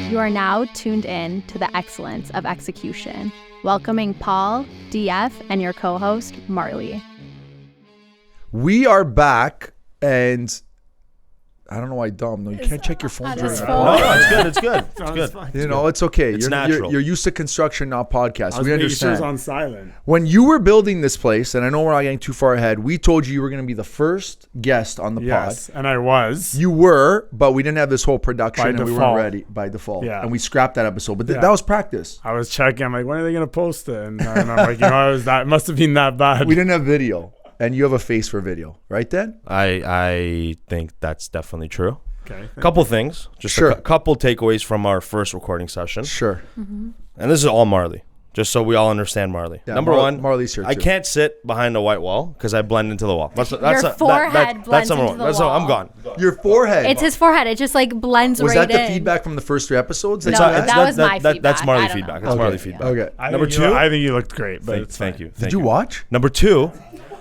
You are now tuned in to the excellence of execution, welcoming Paul, DF, and your co-host, Marley. We are back, and I don't know why, Dom. No, you can't check your phone during the No, it's good. It's good. You know, it's okay. It's natural. You're used to construction, not podcasts. We Sure understand. it's on silent. When you were building this place, and I know we're not getting too far ahead, we told you were going to be the first guest on the Yes, pod. and I was. You were, but we didn't have this whole production, By and we default. weren't ready by default. Yeah. And we scrapped that episode. But Yeah. that was practice. I was checking. I'm like, when are they going to post it? And I'm like, it must have been that bad. We didn't have video, and you have a face for video, right, Dan? I think that's definitely true. Okay. Couple things, just Sure. a couple takeaways from our first recording session, Sure. and this is all Marley, just so we all understand Marley. Yeah, Number one, Marley's here I too. can't sit behind a white wall because I blend into the wall. That's forehead blends that's number into one. the That's wall. I'm gone. Your forehead. It's his forehead. It just like blends was right that the in. feedback from the first 3 episodes? No, you had? that was my feedback. That's Marley I don't feedback. know. That's Marley Okay. feedback. Okay. Number two? I think you looked great, but Thank you. Did you watch? Number two,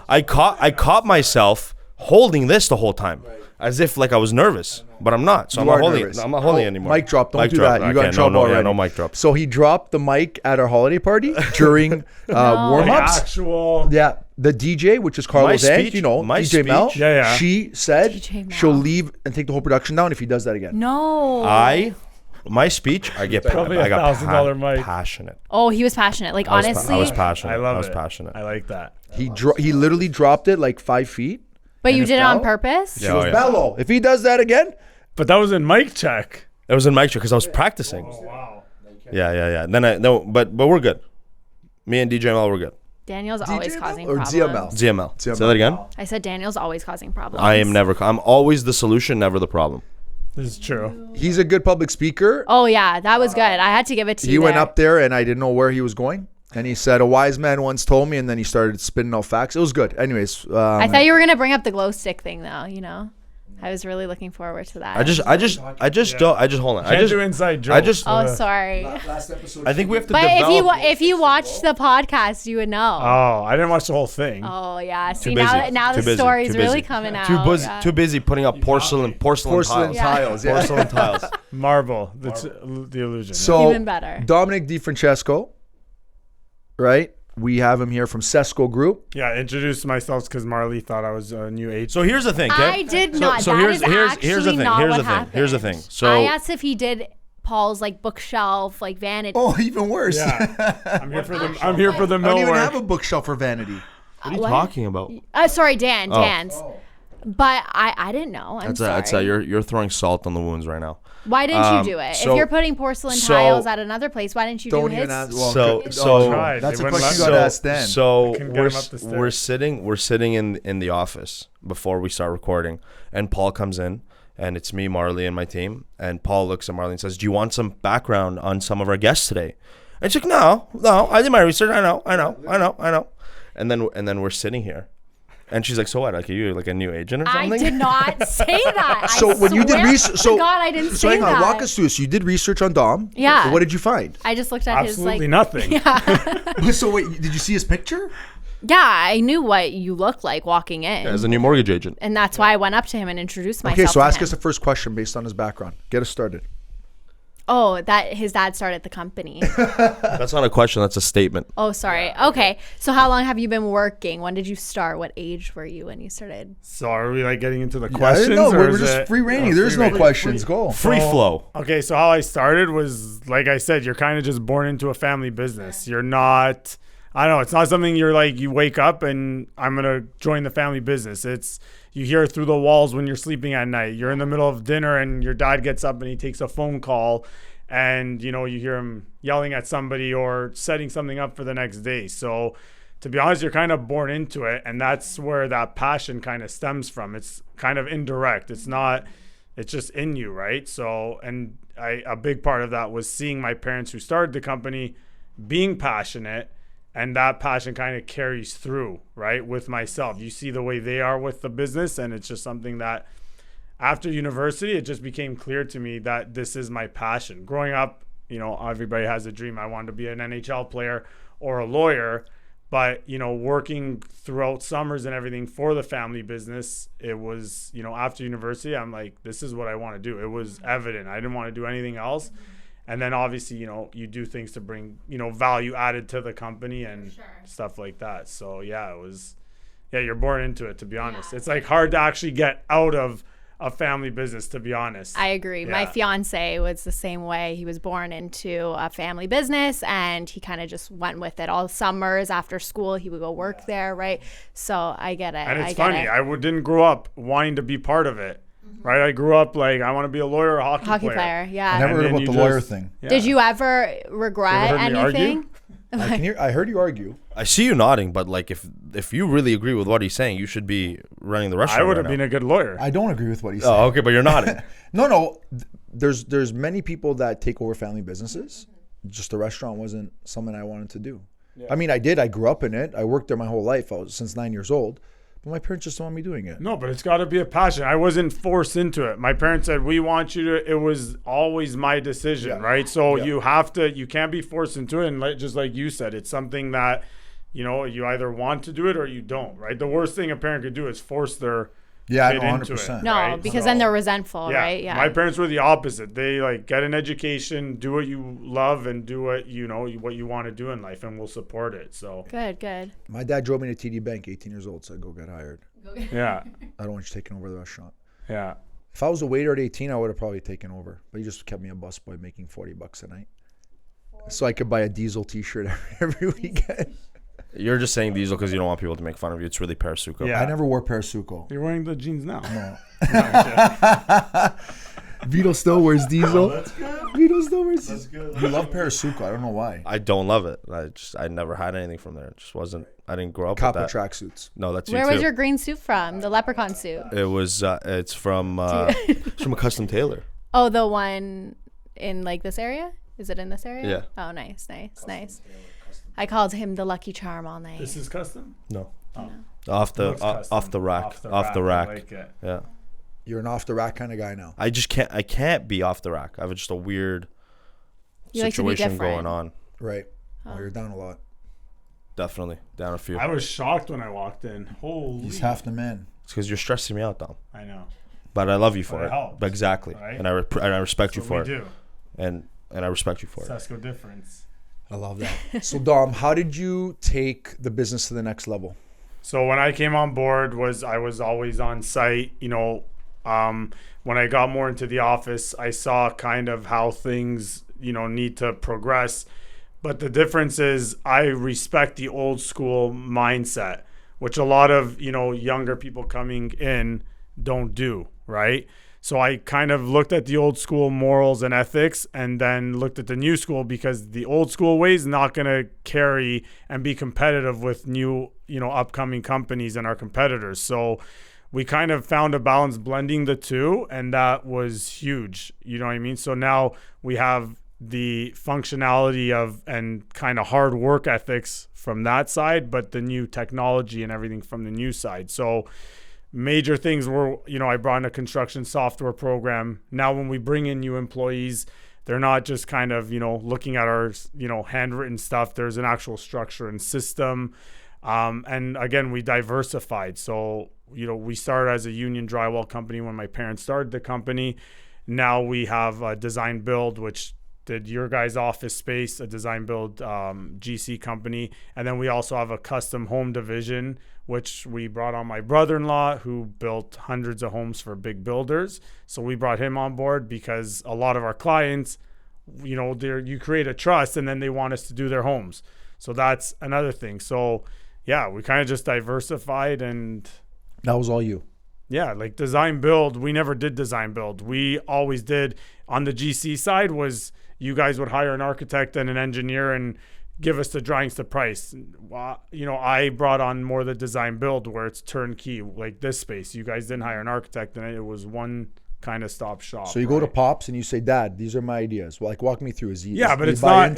I caught myself holding this the whole time, as if like I was nervous, but I'm not. So I'm You not are holding nervous. it. I'm not holding it anymore. Mic drop. Don't Mic do drop. that. You got in Okay, trouble already. no mic drop. So he dropped the mic at our holiday party during warm-ups. actual. Yeah, the DJ, which is Carlos My and speech- you know, my DJ Mel. speech- Yeah. She said DJ Mel. she'll leave and take the whole production down if he does that again. No. My speech, I got Probably a $1,000 mic. passionate. Oh, he was passionate. Like, honestly. I was passionate. I love it. I was passionate. I like that. He literally dropped it like 5 feet. But and you it did it on fell. purpose? She Yeah, was oh, yeah. mellow. If he does that again, But that was in mic check. It was in mic check because I was practicing. Wow. Yeah. Then but we're good. Me and DJ Mel, we're good. Daniel's always DJ causing or problems. ZML? ZML. Say that again. I said Daniel's always causing problems. I'm always the solution, never the problem. This is true. He's a good public speaker. Oh, yeah. That was good. I had to give it to you. He went there. up there and I didn't know where he was going. And he said, a wise man once told me, and then he started spinning out facts. It was good. Anyways. I thought you were going to bring up the glow stick thing, though, you know? I was really looking forward to that. I just hold on. Can't do inside jokes. Oh, sorry. Last episode. I think we have to But develop. if you watched the podcast, you would know. Oh, I didn't watch the whole thing. Oh, yeah. See, busy. now Too the busy. story's Too really busy. coming out. Too busy putting up porcelain Porcelain tiles. tiles. Yeah. Porcelain tiles. Marble. That's the illusion. So Even better. Domenic DeFrancesco, right? We have him here from Sesco Group. Yeah, I introduced myself because Marley thought I was a new age. So here's the thing, okay? I did not. So That here's is the thing. actually Here's the not thing. what Here's the happened. thing. So I asked if he did Paul's like bookshelf, like vanity. Oh, even worse. Yeah, I'm here for the. I'm here for the I don't mill even have work. a bookshelf for vanity. what are you talking about? Sorry, Dan's. But I didn't know. I'm sorry. That's you're throwing salt on the wounds right now. Why didn't you do it? so- if you're putting porcelain tiles at another place, why didn't you Don't do even his? ask. Well, So tried. that's They a wouldn't question you let got me. to ask Dan. So couldn't get him up the stairs. we're sitting in the office before we start recording, and Paul comes in, and it's me, Marley, and my team. And Paul looks at Marley and says, "Do you want some background on some of our guests today?" And she's like, "No, I did my research. I know." And then we're sitting here. And she's like, "So what? Like, are you like a new agent or I something?" did not say that. So when you did swear research, to God, I didn't so say hang on, that. walk us through this. You did research on Dom. Yeah. So what did you find? I just looked at his Absolutely like. nothing. So wait, did you see his picture? Yeah, I knew what you looked like walking in, As a new mortgage agent. and that's why I went up to him and introduced myself. Okay, so to ask him. us the first question based on his background. Get us started. Oh, that his dad started the company. That's not a question. That's a statement. Oh, sorry. Okay, so how long have you been working? When did you start? What age were you when you started? So are we like getting into the I questions? didn't know. or We're is just it- free reigning. Oh, There's free no reign. questions. Go. Free flow. Okay, so how I started was, like I said, you're kind of just born into a family business. You're not, I don't know, it's not something you're like, you wake up and I'm going to join the family business. It's, you hear it through the walls when you're sleeping at night. You're in the middle of dinner and your dad gets up and he takes a phone call and, you know, you hear him yelling at somebody or setting something up for the next day. So to be honest, you're kind of born into it. And that's where that passion kind of stems from. It's kind of indirect. It's not, it's just in you, right? So, and a big part of that was seeing my parents who started the company being passionate, and that passion kind of carries through, right, with myself. You see the way they are with the business, and it's just something that after university, it just became clear to me that this is my passion. Growing up, you know, everybody has a dream. I wanted to be an NHL player or a lawyer, But, working throughout summers and everything for the family business, it was, after university, I'm like, this is what I want to do. It was evident. I didn't want to do anything else. And then obviously, you do things to bring, value added to the company and stuff like that. So, yeah, you're born into it, to be honest. It's like hard to actually get out of a family business, to be honest. I agree. My fiance was the same way. He was born into a family business and he kind of just went with it. All summers after school, he would go work there, right? So I get it. And it's funny. I didn't grow up wanting to be part of it, right? I grew up like, I want to be a lawyer or a hockey player. Yeah. I never heard about the lawyer thing. Yeah. Did you ever regret anything? I heard you argue. I see you nodding, but like if you really agree with what he's saying, you should be running the restaurant. I would have been a good lawyer. I don't agree with what he's saying. Oh, okay, but you're nodding. No. There's many people that take over family businesses. Just the restaurant wasn't something I wanted to do. Yeah. I mean, I did. I grew up in it. I worked there my whole life. I was since 9 years old. But my parents just don't want me doing it. No, but it's got to be a passion. I wasn't forced into it. My parents said, we want you to, it was always my decision, right? So you can't be forced into it. And just like you said, it's something that, you either want to do it or you don't, right? The worst thing a parent could do is force their kid 100%. into it. No, right? because then they're resentful, right? Yeah. My parents were the opposite. They get an education, do what you love, and do what what you want to do in life, and we'll support it. So good. My dad drove me to TD Bank, 18 years old, said, "Go get hired." Yeah. I don't want you taking over the restaurant. Yeah. If I was a waiter at 18, I would have probably taken over. But he just kept me a busboy making $40 a night, so I could buy a Diesel T-shirt every weekend. You're just saying Diesel because you don't want people to make fun of you. It's really Parasuco. Yeah. I never wore Parasuco. You're wearing the jeans now. No. Vito still wears Diesel. That's good. Vito still wears That's good. You love Parasuco. I don't know why. I don't love it. I never had anything from there. It just wasn't. I didn't grow up Kappa with that. tracksuits. No, that's Where you too. was your green suit from? The leprechaun suit. It was. It's from. It's from a custom tailor. Oh, the one in like this area? Is it in this area? Yeah. Oh, nice. I called him the Lucky Charm all night. This is custom? No. Oh. Off the rack. Off the rack. I like it. Yeah. You're an off the rack kind of guy now. I just can't. I can't be off the rack. I have just a weird situation going on. Right. Oh, you're down a lot. Definitely down a few. I was shocked when I walked in. Holy. He's half the man. It's because you're stressing me out, Dom. I know. But I love you for But it it. helps, Exactly. right? And I respect you for it. do. And I respect you for it. Sesco difference. I love that. So Dom, how did you take the business to the next level? So when I came on board, I was always on site. When I got more into the office, I saw kind of how things need to progress. But the difference is I respect the old school mindset, which a lot of younger people coming in don't do, right? So I kind of looked at the old school morals and ethics and then looked at the new school, because the old school way is not going to carry and be competitive with new, upcoming companies and our competitors. So we kind of found a balance blending the two, and that was huge. You know what I mean? So now we have the functionality of and kind of hard work ethics from that side, but the new technology and everything from the new side. So major things were, I brought in a construction software program. Now when we bring in new employees, they're not just kind of, looking at our, handwritten stuff. There's an actual structure and system. And again, we diversified. So, we started as a union drywall company when my parents started the company. Now we have a design build, which did your guys' office space, a design build GC company. And then we also have a custom home division, which we brought on my brother-in-law, who built hundreds of homes for big builders. So we brought him on board because a lot of our clients, you create a trust and then they want us to do their homes. So that's another thing. So yeah, we kind of just diversified, and that was all you. Yeah, like design build, we never did design build. We always did on the GC side was you guys would hire an architect and an engineer and give us the drawings to price. I brought on more the design build where it's turnkey, like this space. You guys didn't hire an architect, and it was one kind of stop shop. So you go to Pops and you say, "Dad, these are my ideas." Well, walk me through. But it's not.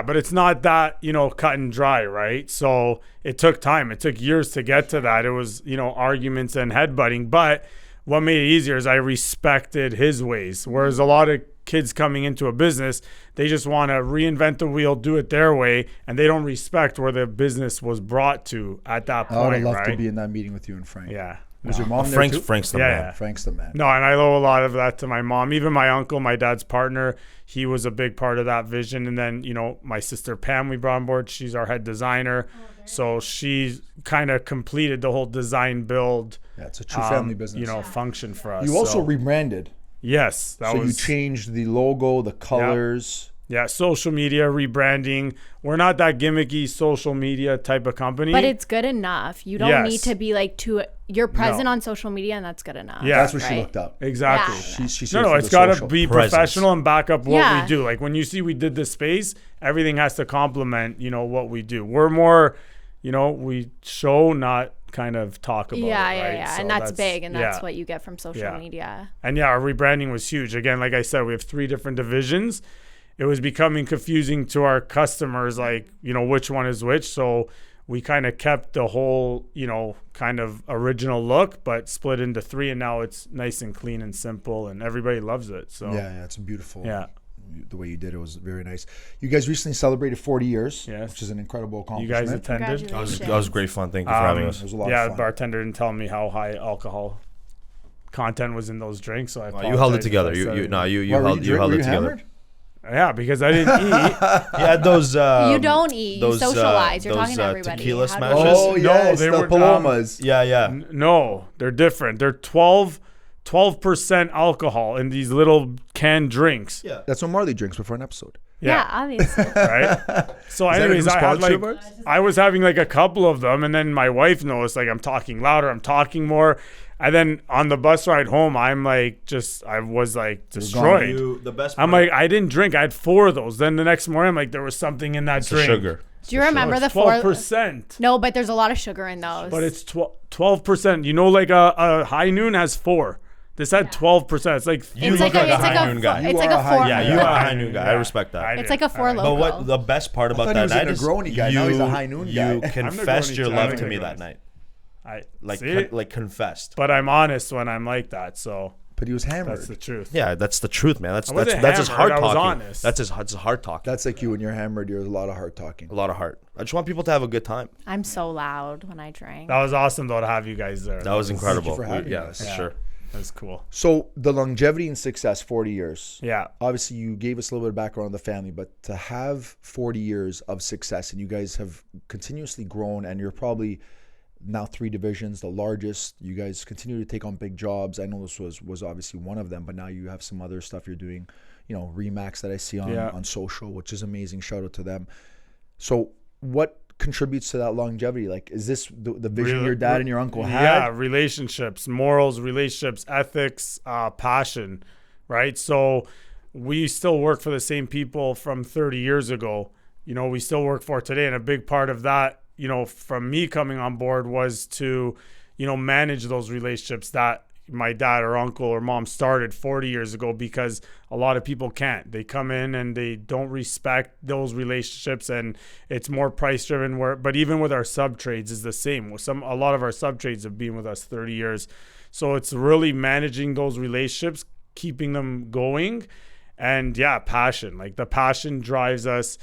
But it's not that cut and dry, right? So it took time. It took years to get to that. It was arguments and headbutting. But what made it easier is I respected his ways, whereas a lot of kids coming into a business, they just want to reinvent the wheel, do it their way, and they don't respect where the business was brought to at that point. I would love right? to be in that meeting with you and Frank. Yeah. Was your Oh, mom there too? Frank's the Yeah, man. yeah. Frank's the man. No, and I owe a lot of that to my mom. Even my uncle, my dad's partner, he was a big part of that vision. And then, you know, my sister Pam, we brought on board. She's our head designer. So she kind of completed the whole design build. Yeah, it's a true family business. You know, function for us. You also so, rebranded. yes, that So was you changed the logo, the colors. yeah, social media rebranding. We're not that gimmicky social media type of company. But it's good enough. You don't Yes. need to be like you're present No. on social media, and that's good enough. Yeah. That's what she right? looked up. Exactly. Yeah. She's No, here for it's the got to social. be presence. professional and back up what Yeah. we do. Like when you see we did this space, everything has to complement, you know, what we do. We're more, you know, we show, not kind of talk about Yeah, it, yeah, right? yeah. So And that's big, and that's yeah. what you get from social Yeah. media. And yeah, our rebranding was huge. Again, like I said, we have 3 different divisions. It was becoming confusing to our customers, like, you know, which one is which. So we kind of kept the whole, you know, kind of original look, but split into 3. And now it's nice and clean and simple, and everybody loves it. So Yeah, it's beautiful. yeah. The way you did it was very nice. You guys recently celebrated 40 years, Yes. which is an incredible You accomplishment. guys attended? Congratulations. That was great fun. Thank you for having us. It was a lot Yeah, of the fun. bartender didn't tell me how high alcohol content was in those drinks, so I You held it apologize together. if I said You it. no, you Why, were held were it together. hammered? Yeah, because I didn't eat. You had those. You don't eat. You socialize. You're talking to those, everybody. Tequila How do you- smashes. Oh, No, yes, they the were, Palomas. Yeah, yeah. No, they're different. They're 12% alcohol in these little canned drinks. Yeah. That's what Marley drinks before an episode. Yeah, obviously. Right. So, Is that a anyways, new I had sponsor like of ours? I was having like a couple of them, and then my wife noticed like I'm talking louder, I'm talking more, and then on the bus ride home, I was like destroyed. The best. I'm like, I didn't drink. I had 4 of those. Then the next morning, I'm like, there was something in that it's the drink. sugar. Do you remember the 12%. No, but there's a lot of sugar in those. But it's 12%. You know, like a high noon has 4. This had 12%. It's like You It's look like like a it's like high a noon guy. It's You like are a a high four. Yeah, noon you guy. are a high noon guy. I respect that. It's like a four But local. what the best part about thought he that was night a is Negroni guy. Now he's a high noon guy. you I'm confessed Negroni your too. love I'm to me Negroni. that night. Like See? like confessed. But I'm honest when I'm like that. So But he was hammered. that's the truth. Yeah, that's the truth, man. That's wasn't his heart hammered, I was talking. honest. That's his heart talking. That's like you when you're hammered. There's a lot of heart talking. A lot of heart. I just want people to have a good time. I'm so loud when I drink. That was awesome, though, to have you guys there. That was incredible. for having Yeah, us. sure. That was cool. So the longevity and success, 40 years. Yeah. Obviously, you gave us a little bit of background on the family, but to have 40 years of success, and you guys have continuously grown, and you're probably now 3 divisions, the largest. You guys continue to take on big jobs. I know this was obviously one of them, but now you have some other stuff you're doing, you know, Remax that I see on social, which is amazing. Shout out to them. So what contributes to that longevity? Like, is this the vision your dad and your uncle had? Yeah, relationships, morals, relationships, ethics, passion, right? So we still work for the same people from 30 years ago. You know, we still work for today. And a big part of that, you know, from me coming on board was to, you know, manage those relationships that my dad or uncle or mom started 40 years ago, because a lot of people can't. They come in and they don't respect those relationships, and it's more price driven. But even with our sub trades is the same. A lot of our sub trades have been with us 30 years. So it's really managing those relationships, keeping them going, and yeah, passion. Like the passion drives us.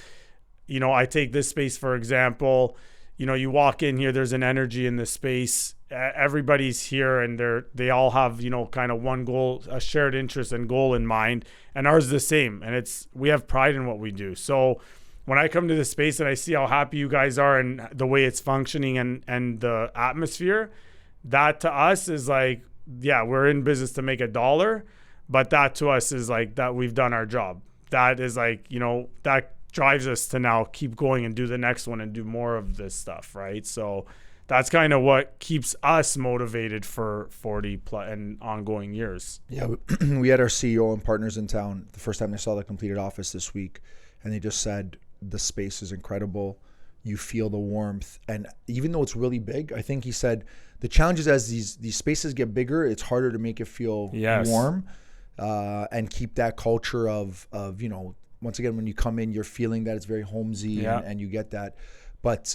You know, I take this space, for example. You know, you walk in here, there's an energy in the space. Everybody's here and they all have, you know, kind of one goal, a shared interest and goal in mind. And ours is the same. And we have pride in what we do. So when I come to this space and I see how happy you guys are and the way it's functioning and the atmosphere, that to us is like, yeah, we're in business to make $1, but that to us is like that we've done our job. That is like, you know, that drives us to now keep going and do the next one and do more of this stuff, right? So that's kind of what keeps us motivated for 40 plus and ongoing years. Yeah, we had our CEO and partners in town the first time they saw the completed office this week, and they just said the space is incredible. You feel the warmth, and even though it's really big, I think he said the challenge is as these spaces get bigger, it's harder to make it feel warm, and keep that culture of you know. Once again, when you come in, you're feeling that it's very homesy and you get that. But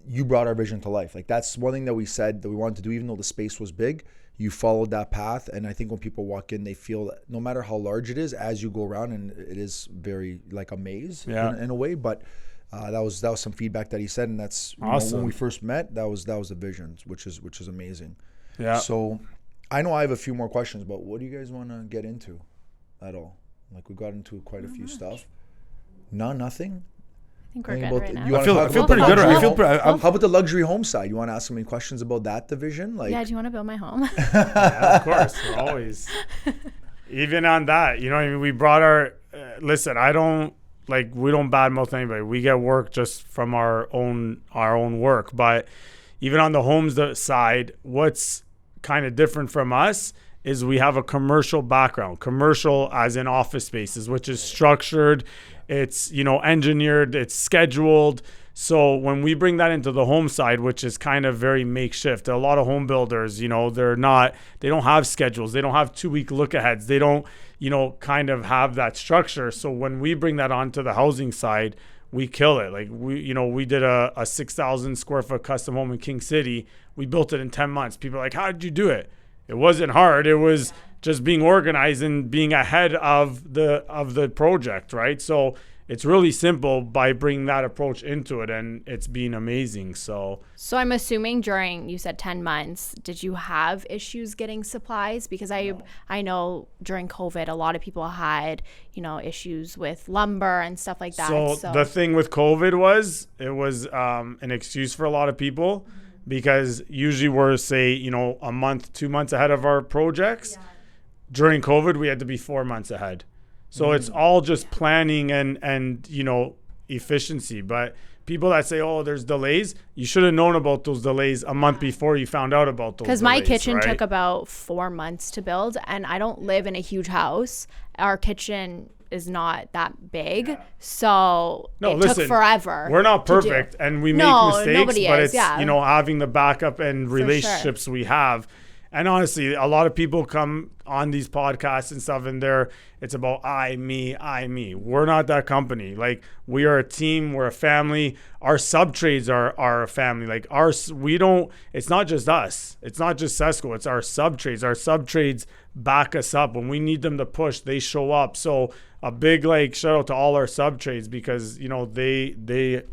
you brought our vision to life. Like that's one thing that we said that we wanted to do, even though the space was big. you followed that path. And I think when people walk in, they feel that no matter how large it is, as you go around, and it is very like a maze in a way, but that was some feedback that he said, and that's awesome. When we first met, that was the vision, which is amazing. Yeah. So I know I have a few more questions, but what do you guys want to get into at all? Like, we got into quite a few stuff. Nothing. I think we're good right now. I feel pretty good. How about the luxury home side? You want to ask some questions about that division? Like, Yeah, do you want to build my home? Yeah, of course, we're always. Even on that, you know, I mean, we brought our. Listen, I don't like. We don't badmouth anybody. We get work just from our own work. But even on the homes side, what's kind of different from us is we have a commercial background. Commercial as in office spaces, which is structured. It's, you know, engineered, it's scheduled. So when we bring that into the home side, which is kind of very makeshift, a lot of home builders, you know, they don't have schedules. They don't have 2-week look aheads. They don't, you know, kind of have that structure. So when we bring that onto the housing side, we kill it. Like we did a 6,000 square foot custom home in King City. We built it in 10 months. People are like, how did you do it? It wasn't hard. It was just being organized and being ahead of the project, right? So it's really simple by bringing that approach into it, and it's been amazing. So I'm assuming during, you said 10 months, did you have issues getting supplies? Because I know during COVID, a lot of people had, you know, issues with lumber and stuff like that. So the thing with COVID was, it was an excuse for a lot of people, because usually we're, say, you know, a month, 2 months ahead of our projects. Yeah. During COVID, we had to be 4 months ahead. So it's all just planning and you know, efficiency. But people that say, oh, there's delays, you should have known about those delays a month before you found out about those delays. Because my kitchen took about 4 months to build, and I don't live in a huge house. Our kitchen is not that big, so took forever. We're not perfect, and we make mistakes, but it's you know, having the backup and relationships we have. And honestly, a lot of people come on these podcasts and stuff, and it's about I, me. We're not that company. Like, we are a team. We're a family. Our sub-trades are a family. Like, it's not just us. It's not just Sesco. It's our sub-trades. Our sub-trades back us up. When we need them to push, they show up. So a big, like, shout out to all our sub-trades, because, you know, they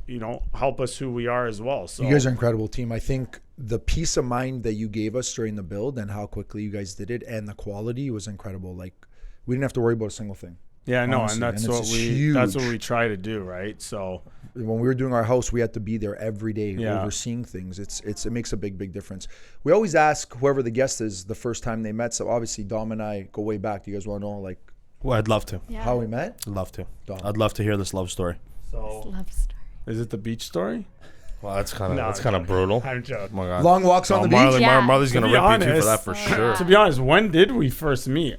you know, help us who we are as well. So you guys are an incredible team. I think the peace of mind that you gave us during the build and how quickly you guys did it, and the quality was incredible. Like, we didn't have to worry about a single thing. Yeah, no, honestly. And that's what we try to do, right? So when we were doing our house, we had to be there every day, overseeing things. It makes a big difference. We always ask whoever the guest is the first time they met. So obviously Dom and I go way back. Do you guys want to know, like, well, I'd love to. Yeah. How we met? I'd love to. Dom. I'd love to hear this love story. So love story. Is it the beach story? Well, that's kind of brutal. I'm joking. Oh my God. Long walks on the beach. Marley's gonna rip you two for that for sure. To be honest, when did we first meet?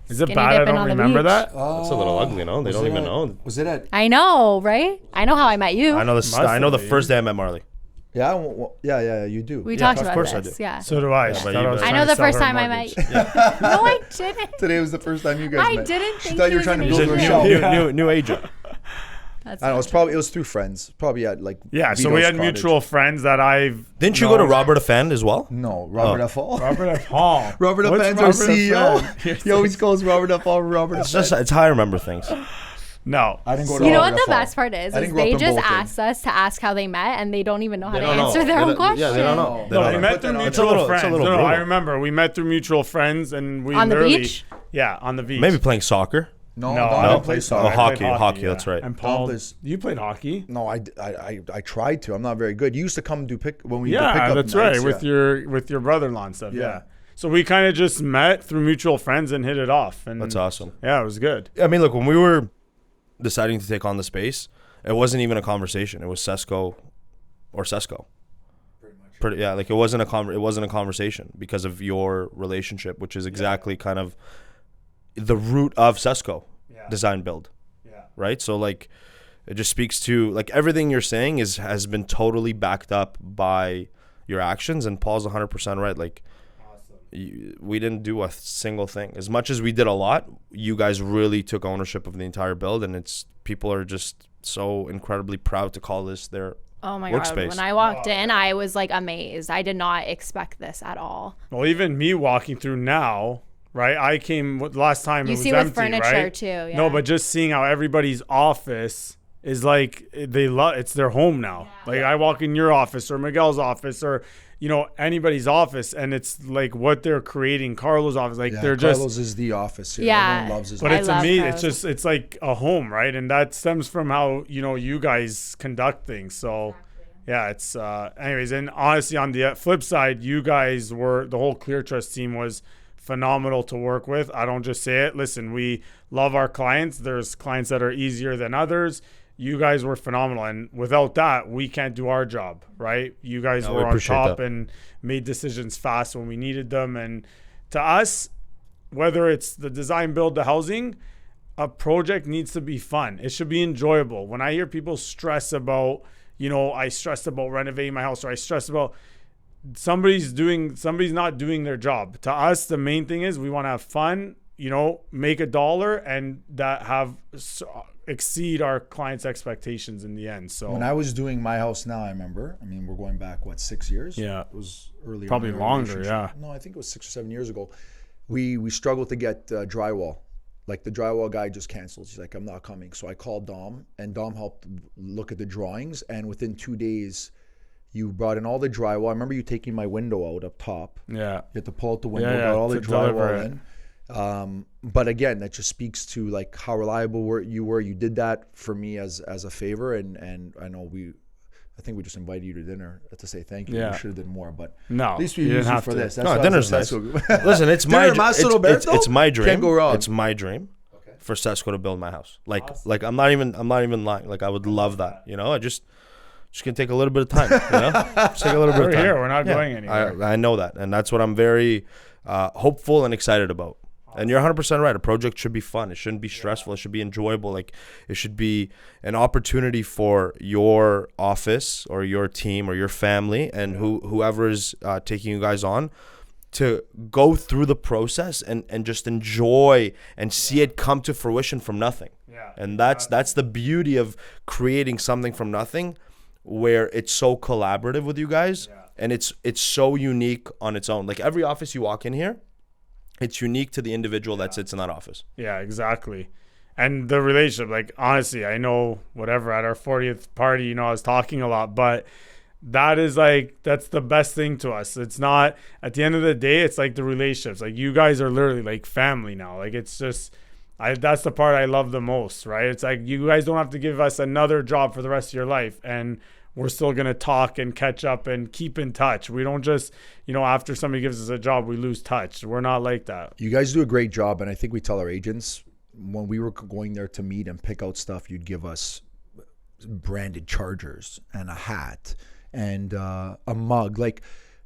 Is it bad I don't remember that? That's a little ugly, no? They don't even know. Was it at? I know, right? I know how I met you. I know the first day I met Marley. Yeah, well, yeah, you do. We talked about course this. I do. Yeah. So do I. I know the first time I met you. No, I didn't. Today was the first time you guys met. I didn't think She thought you were trying to build her shop. New agent. I don't know. It was through friends. Probably at like. Yeah, so we had mutual friends that Didn't you go to Robert Offend as well? No, Robert F. Hall. Robert F. Hall. Robert Offend's our CEO. He always calls Robert F. Hall Robert F. It's how I remember things. No, I didn't go to. You know Robert what the F. Hall. best part is they just asked us to ask how they met, and they don't even know how to answer their own question. Yeah, they don't know. No, we met through mutual friends. No, I remember we met through mutual friends, and we on the beach. Yeah, on the beach. Maybe playing soccer. No, I didn't play soccer. Oh, hockey. That's right. And Paul, you played hockey? No, I tried to. I'm not very good. You used to come do pick when we. Yeah, do pick-up that's nights, right. With your brother-in-law and stuff. Yeah. So we kind of just met through mutual friends and hit it off. And that's awesome. Yeah, it was good. I mean, look, when we were deciding to take on the space, it wasn't even a conversation. It was Sesco or Sesco. Pretty much. Like it wasn't a conversation because of your relationship, which is exactly kind of the root of Sesco design build. Yeah. Right? So like it just speaks to like everything you're saying has been totally backed up by your actions, and Paul's 100% right. Like we didn't do a single thing. As much as we did a lot, you guys really took ownership of the entire build, and people are just so incredibly proud to call this their Oh my God. workspace. When I walked in, I was like amazed. I did not expect this at all. Well, even me walking through now, right? I came last time You it was see with empty, furniture right? too. Yeah. No, but just seeing how everybody's office is like it's their home now. Like I walk in your office or Miguel's office or anybody's office, and it's like what they're creating. Carlos' office, like they're Carlos is the office. Yeah. Everyone loves his but office. it's amazing. Carlos. It's like a home, right? And that stems from how you guys conduct things. So yeah, it's anyways. And honestly, on the flip side, you guys the whole Clear Trust team was phenomenal to work with. I don't just say it. Listen, we love our clients. There's clients that are easier than others. You guys were phenomenal, and without that, we can't do our job, right? You guys were on top and made decisions fast when we needed them. And to us, whether it's the design, build, the housing, a project needs to be fun. It should be enjoyable. When I hear people stress about, I stressed about renovating my house, or I stressed about somebody's not doing their job. To us, the main thing is we want to have fun, make $1 and that exceed our clients' expectations in the end. So when I was doing my house now, I remember, we're going back, 6 years? Yeah. It was earlier. Probably longer, yeah. No, I think it was 6 or 7 years ago. We struggled to get drywall. Like the drywall guy just canceled. He's like, I'm not coming. So I called Dom, and Dom helped look at the drawings. And within 2 days, you brought in all the drywall. I remember you taking my window out up top. Yeah. You had to pull out the window, got all the drywall in. But again, that just speaks to like how reliable you were. You did that for me as a favor, and I know I think we just invited you to dinner to say thank you. Yeah. We should have did more, but no, at least we used you for this. That's No, dinner's nice. Listen, it's my dream. Can't go wrong. It's my dream for Sesco to build my house. Like I'm not even lying. Like I would love that. I just gonna take a little bit of time. Just take a little bit of time. We're here. We're not going anywhere. I know that, and that's what I'm very hopeful and excited about. And you're 100% right. A project should be fun. It shouldn't be stressful. It should be enjoyable. Like it should be an opportunity for your office or your team or your family and whoever is taking you guys on to go through the process and just enjoy and see it come to fruition from nothing. Yeah. And that's the beauty of creating something from nothing, where it's so collaborative with you guys, and it's so unique on its own. Like every office you walk in here, it's unique to the individual that sits in that office. Yeah, exactly. And the relationship, like honestly, I know whatever at our 40th party, I was talking a lot, but that's the best thing to us. It's not, at the end of the day, it's like the relationships. Like you guys are literally like family now. Like it's just, that's the part I love the most, right? It's like you guys don't have to give us another job for the rest of your life, and we're still going to talk and catch up and keep in touch. We don't just, after somebody gives us a job, we lose touch. We're not like that. You guys do a great job, and I think we tell our agents when we were going there to meet and pick out stuff, you'd give us branded chargers and a hat and a mug. Like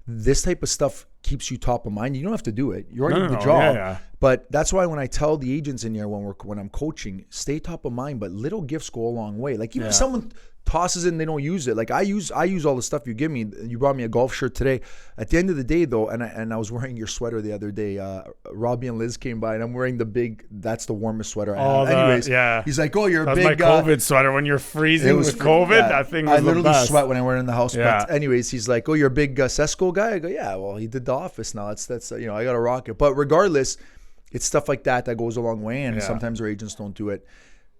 this type of stuff keeps you top of mind. You don't have to do it. You already did the job. Yeah. But that's why when I tell the agents in here when I'm coaching, stay top of mind. But little gifts go a long way. Like even if someone tosses it and they don't use it. Like I use all the stuff you give me. You brought me a golf shirt today. At the end of the day though, and I was wearing your sweater the other day. Robbie and Liz came by and I'm wearing that's the warmest sweater I have. Anyways, he's like, oh, you're that's a big my COVID sweater when you're freezing with COVID. That thing was I literally the best. sweat when I wear it in the house. Yeah. But anyways, he's like, oh, you're a big Sesco guy? I go, yeah, well, he did the office now. That's I got to rock it. But regardless, it's stuff like that goes a long way, and sometimes our agents don't do it.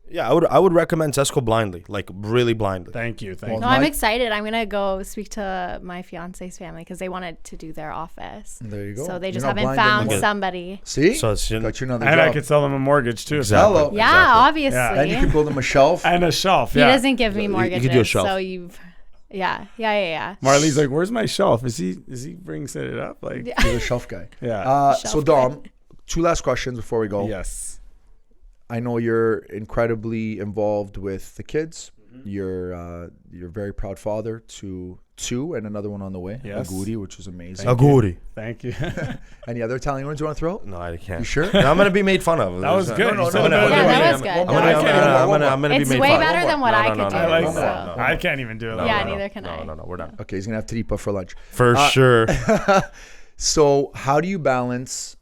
Yeah, I would recommend Sesco blindly, like really blindly. Thank you. No, I'm excited. I'm gonna go speak to my fiance's family because they wanted to do their office. There you go. So they just haven't found somebody. See, so it's got you another and job. I could sell them a mortgage too. Exactly. Hello. Yeah, Exactly. obviously. Yeah. And you can build them a shelf. And a shelf. He Yeah. doesn't give me mortgages, could do a shelf. so you've. Yeah. Marley's like, where's my shelf? Is he brings it up? Like, He's a shelf guy. Yeah. So Dom, 2 last questions before we go. Yes. I know you're incredibly involved with the kids. You're a very proud father to 2 and another one on the way. Yes. Aguri, which is amazing. Aguri. Thank you. Any other Italian words you want to throw out? No, I can't. You sure? No, I'm gonna be made fun of. That was good. No, You said no, that. Yeah, that was good. I'm gonna be It's made way fun of. better than what I could do. I like so. that. I can't even do it. Yeah, neither can I. No, we're done. Okay, he's going to have tripa for lunch. For sure. So how do you balance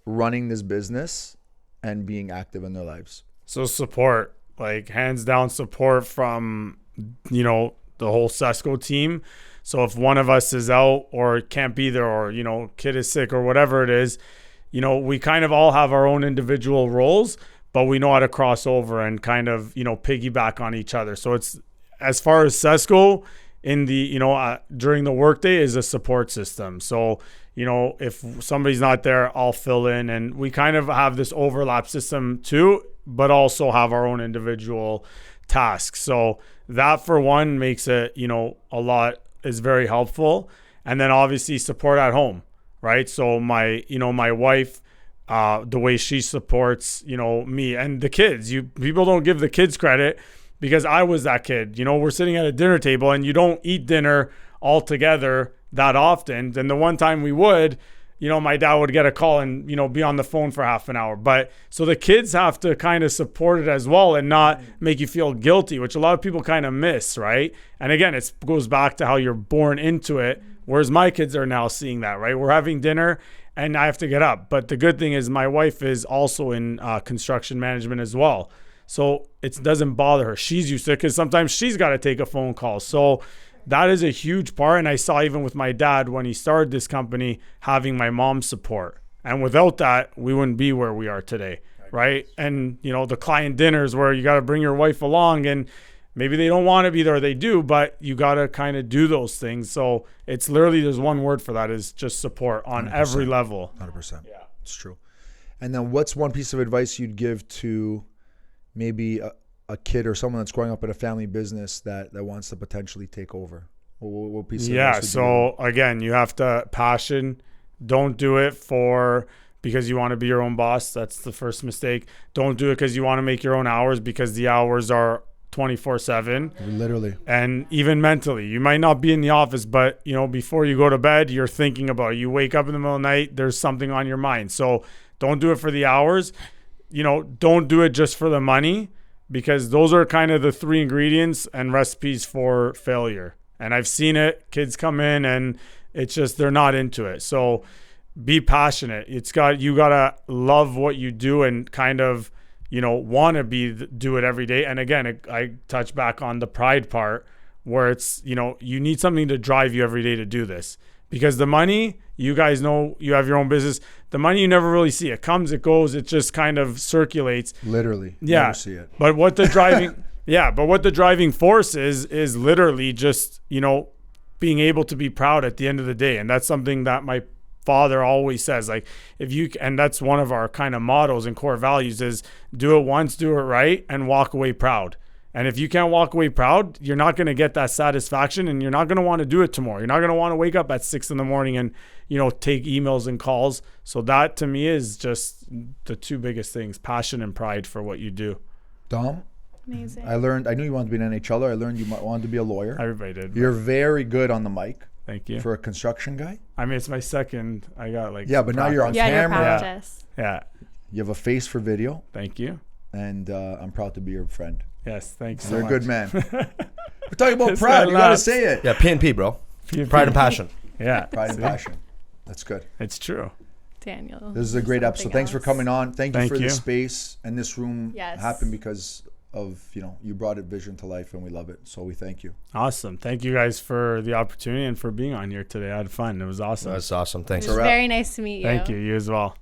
running this business and being active in their lives? So support, like hands down support from, the whole Sesco team. So if one of us is out or can't be there, or, you know, kid is sick or whatever it is, you know, we kind of all have our own individual roles, but we know how to cross over and kind of, you know, piggyback on each other. So it's, as far as Sesco in the, you know, during the workday is a support system. So, you know, if somebody's not there, I'll fill in, and we kind of have this overlap system too, but also have our own individual tasks. So that for one makes it, you know, a lot is very helpful. And then obviously support at home, right? So my wife, the way she supports, you know, me and the kids, people don't give the kids credit, because I was that kid. You know, we're sitting at a dinner table and you don't eat dinner all together that often. And the one time we would, you know, my dad would get a call and, you know, be on the phone for half an hour. But so the kids have to kind of support it as well and not make you feel guilty, which a lot of people kind of miss, right? And again, it goes back to how you're born into it. Whereas my kids are now seeing that, right? We're having dinner and I have to get up. But the good thing is my wife is also in construction management as well. So it doesn't bother her. She's used to it, because sometimes she's got to take a phone call. So that is a huge part. And I saw even with my dad when he started this company, having my mom's support. And without that, we wouldn't be where we are today, right? And, you know, the client dinners where you got to bring your wife along, and maybe they don't want to be there, or they do, but you got to kind of do those things. So it's literally, there's one word for that, is just support on 100%. Every level. 100%. Yeah, it's true. And then what's one piece of advice you'd give to maybe a kid or someone that's growing up in a family business that wants to potentially take over? What piece of advice would so again, you have to passion. Don't do it because you want to be your own boss. That's the first mistake. Don't do it because you want to make your own hours, because the hours are 24/7. Literally. And even mentally, you might not be in the office, but, you know, before you go to bed, you're thinking about it. You wake up in the middle of the night, there's something on your mind. So don't do it for the hours. You know, don't do it just for the money, because those are kind of the three ingredients and recipes for failure. And I've seen it. Kids come in and it's just, they're not into it. So be passionate. You gotta love what you do and kind of, you know, want to do it every day. And again, I touch back on the pride part, where it's, you know, you need something to drive you every day to do this. Because the money, you guys know, you have your own business. The money, you never really see. It comes, it goes, it just kind of circulates. Literally. Yeah. Never see it. But what the driving force is literally just, you know, being able to be proud at the end of the day. And that's something that my father always says, like, and that's one of our kind of mottos and core values, is do it once, do it right, and walk away proud. And if you can't walk away proud, you're not going to get that satisfaction, and you're not going to want to do it tomorrow. You're not going to want to wake up at 6 a.m. and, you know, take emails and calls. So that to me is just the two biggest things: passion and pride for what you do. Dom? Amazing. I knew you wanted to be an NHLer. I learned you wanted to be a lawyer. Everybody did. You're very good on the mic. Thank you. For a construction guy. I mean, it's my second. I got like. Yeah, but now you're on your camera. practice. Yeah. You have a face for video. Thank you. And I'm proud to be your friend. Yes, thanks so You're much. a good man. We're talking about pride. You got to say it. Yeah, P&P, bro. Pride and passion. Yeah. Pride and passion. That's good. It's true. Daniel. This is a great episode. Thanks for coming on. Thank you for the you. Space. And this room Yes. happened because of, you know, you brought it vision to life, and we love it. So we thank you. Awesome. Thank you guys for the opportunity and for being on here today. I had fun. It was awesome. That's awesome. Thanks. It was very nice to meet you. Thank you. You as well.